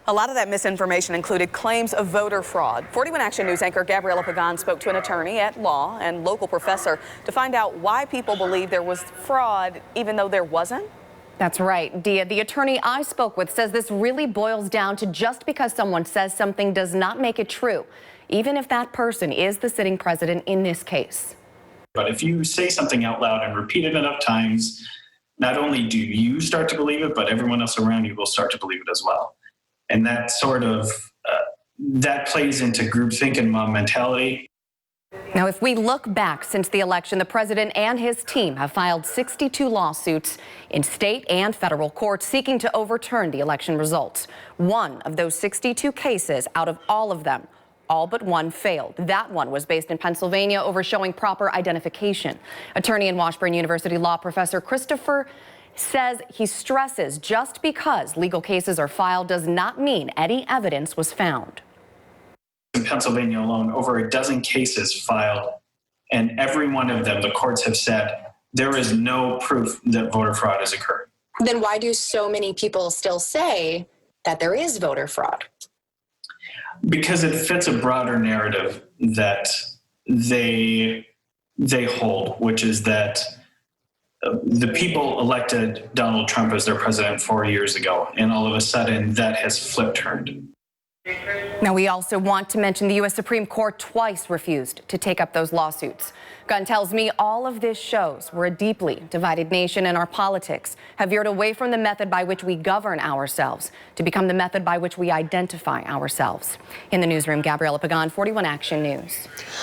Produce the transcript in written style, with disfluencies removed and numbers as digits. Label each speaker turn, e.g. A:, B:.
A: A lot of that misinformation included claims of voter fraud. 41 Action News anchor Gabriella Pagan spoke to an attorney at law and local professor to find out why people believe there was fraud even though there wasn't.
B: That's right, Dia. The attorney I spoke with says this really boils down to just because someone says something does not make it true, even if that person is the sitting president in this case.
C: But if you say something out loud and repeat it enough times, not only do you start to believe it, but everyone else around you will start to believe it as well. And that sort of, that plays into groupthink and mob mentality.
B: Now, if we look back since the election, the president and his team have filed 62 lawsuits in state and federal courts seeking to overturn the election results. One of those 62 cases, out of all of them, all but one failed. That one was based in Pennsylvania over showing proper identification. Attorney and Washburn University law professor Christopher says he stresses just because legal cases are filed does not mean any evidence was found.
C: In Pennsylvania alone, over a dozen cases filed, and every one of them, the courts have said, there is no proof that voter fraud has occurred.
D: Then why do so many people still say that there is voter fraud?
C: Because it fits a broader narrative that they hold, which is that the people elected Donald Trump as their president 4 years ago, and all of a sudden that has flipped-turned.
B: Now, we also want to mention the U.S. Supreme Court twice refused to take up those lawsuits. Gunn tells me all of this shows we're a deeply divided nation and our politics have veered away from the method by which we govern ourselves to become the method by which we identify ourselves. In the newsroom, Gabriella Pagan, 41 Action News.